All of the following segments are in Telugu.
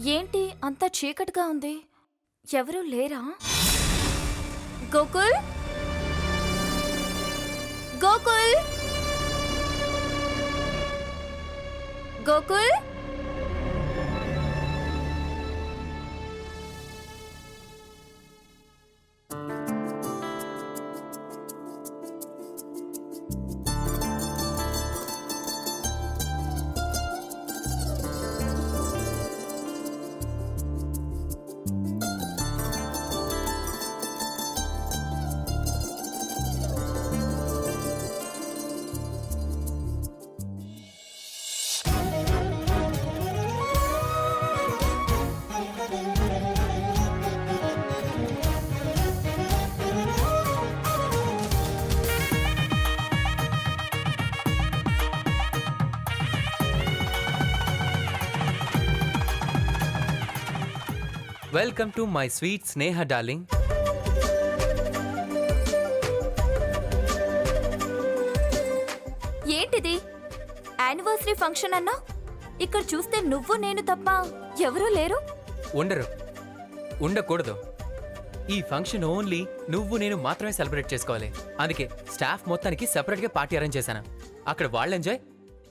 ఏంటి అంత చీకటిగా ఉంది? ఎవరూ లేరా? Gokul, Gokul, Gokul. Welcome to my sweet Sneha darling. ఏంటిది? యానివర్సరీ ఫంక్షన్ అన్నా? ఇక్కడ చూస్తే నువ్వు నేను తప్ప ఎవరూ లేరు. ఉండకూడదు. ఈ ఫంక్షన్ ఓన్లీ నువ్వు నేను మాత్రమే సెలబ్రేట్ చేసుకోవాలి. అందుకే స్టాఫ్ మొత్తానికి సెపరేట్గా పార్టీ అరేంజ్ చేశాను. అక్కడ వాళ్ళు ఎంజాయ్,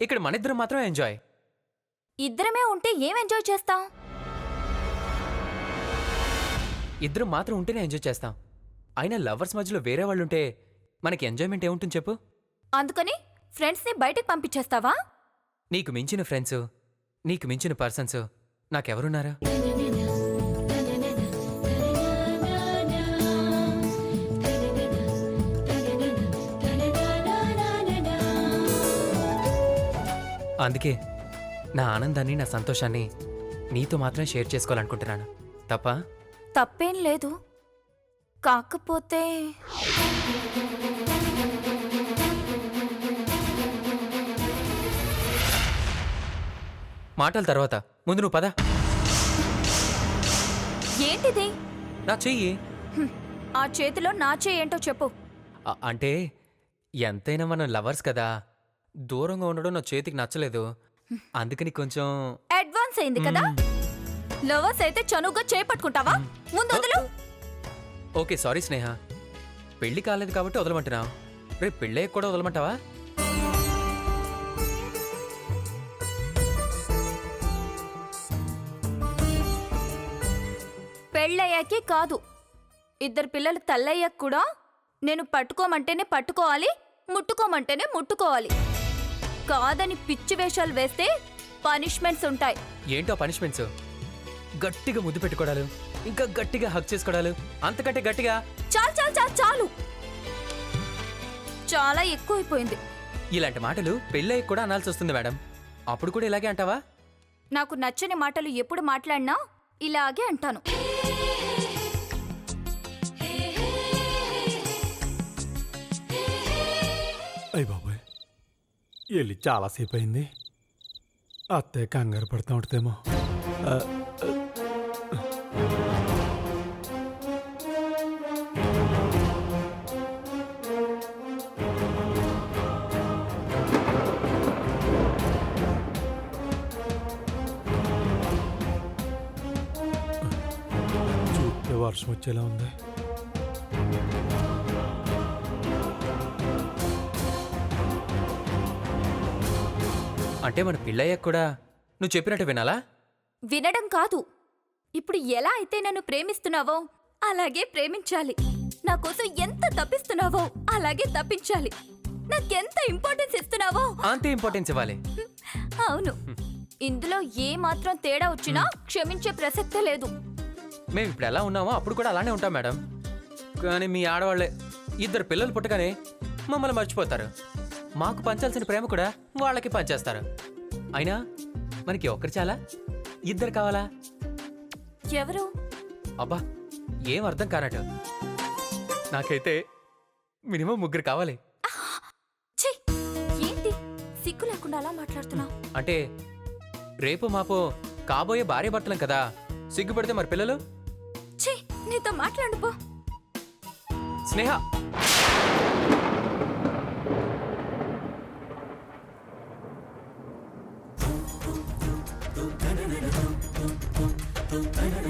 ఇక్కడ మన ఇద్దరం మాత్రం ఎంజాయ్. ఇద్దరమే ఉంటే ఏం ఎంజాయ్ చేస్తాం? ఇద్దరం మాత్రం ఉంటేనే ఎంజాయ్ చేస్తాం. అయినా లవర్స్ మధ్యలో వేరే వాళ్ళు ఉంటే మనకి ఎంజాయ్మెంట్ ఏముంటుంది చెప్పు? అందుకని ఫ్రెండ్స్ని బయటకు పంపించేస్తావా? నీకు మించిన ఫ్రెండ్స్, నీకు మించిన పర్సన్స్ నాకెవరున్నారా? అందుకే నా ఆనందాన్ని, నా సంతోషాన్ని నీతో మాత్రం షేర్ చేసుకోవాలనుకుంటున్నాను. తప్ప? తప్పేం లేదు. కాకపోతే మాటల తర్వాత ముందు నువ్వు పద. ఏంటిది? నా చెయ్యి. ఆ చేతిలో నా చెయ్యి ఏంటో చెప్పు. అంటే ఎంతైనా మనం లవర్స్ కదా, దూరంగా ఉండడం నా చేతికి నచ్చలేదు. అందుకని కొంచెం అడ్వాన్స్ అయింది కదా. లవర్స్ అయితే చనువుగా చేపట్టుకుంటావా? ముందు వదులు. ఓకే సారీ స్నేహ, పెళ్లి కాలేదు కాబట్టి వదలమంటున్నావు. రేపు పెళ్ళయ్యకు కూడా వదలమంటావా? పెళ్ళయ్యాకే కాదు, ఇద్దరు పిల్లలు తల్లయ్యాక కూడా నేను పట్టుకోమంటేనే పట్టుకోవాలి, ముట్టుకోమంటేనే ముట్టుకోవాలి. కాదని పిచ్చి వేషాలు వేస్తే పనిష్మెంట్స్ ఉంటాయి. ఏంటో పనిష్మెంట్స్? గట్టిగా ముద్దు పెట్టుకోవడాలు, ఇంకా గట్టిగా హక్ చేసుకోవడాలు, అంతకంటే గట్టిగా. చాలు చాలు చాలు చాలు, చాలా ఎక్కువైపోయింది. ఇలాంటి మాటలు పెళ్ళయ్యకు కూడా అనాల్సి వస్తుంది మేడం. అప్పుడు కూడా ఇలాగే అంటావా? నాకు నచ్చని మాటలు ఎప్పుడు మాట్లాడినా ఇలాగే అంటాను. అయ్య బాబాయ్, వెళ్ళి చాలాసేపు అయింది. అత్తయ్య కంగారు పడుతూ ఉంటుందేమో. చూస్తే వర్షం వచ్చేలా ఉంది. అంటే మన పెళ్ళయ్యాక కూడా నువ్వు చెప్పినట్టు వినాలా? వినడం కాదు, ఇప్పుడు ఎలా అయితే నన్ను ప్రేమిస్తున్నావో అలాగే ప్రేమించాలి. నా కోసం ఎంత తప్పిస్తున్నావో అలాగే తప్పించాలి. నాకెంత ఇంపార్టెన్స్ ఇస్తున్నావో అంతే ఇంపార్టెన్స్ ఇవ్వాలి. అవును, ఇందులో ఏ మాత్రం తేడా వచ్చినా క్షమించే ప్రసక్తే లేదు. మేము ఇప్పుడు ఎలా ఉన్నామో అప్పుడు కూడా అలానే ఉంటాం మేడం. కానీ మీ ఆడవాళ్లే ఇద్దరు పిల్లలు పుట్టగానే మమ్మల్ని మర్చిపోతారు. మాకు పంచాల్సిన ప్రేమ కూడా వాళ్ళకి పంచేస్తారు. అయినా మనకి ఒక్కరు చాలా, ఇద్దరు కావాలా? ఎవరు? అబ్బా, ఏం అర్థం కానట్టు. నాకైతే మినిమం ముగ్గురు కావాలి. ఏంటి సిగ్గు లేకుండా అలా మాట్లాడుతున్నావు? అంటే రేపు మాపో కాబోయే భార్య భర్తలం కదా, సిగ్గుపడితే మరి పిల్లలు. నీతో మాట్లాడుపో. స్నేహ, తనన